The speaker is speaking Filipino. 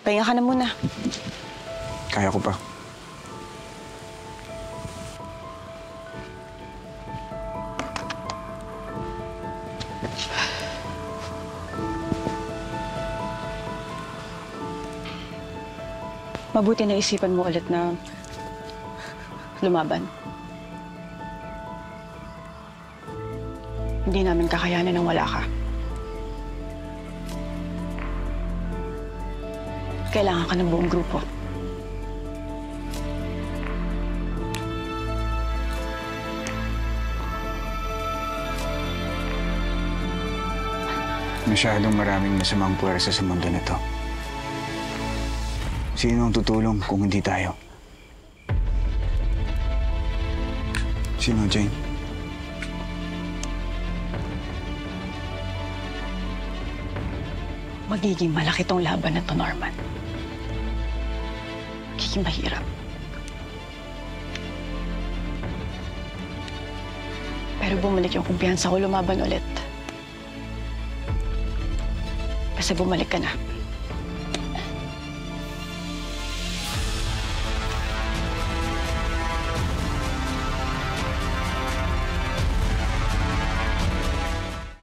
Pahinga ka na muna. Kaya ko pa. Mabuti na isipan mo ulit na lumaban. Hindi namin kakayanin nang wala ka. Kailangan ka ng buong grupo. Masyadong maraming masamang puwersa sa mundo na to. Sino ang tutulong kung hindi tayo? Sino, Jane? Magiging malaki tong laban na to, Norman. Magiging mahirap. Pero bumalik yung kumpiyansa ko lumaban ulit. Kasi bumalik ka na.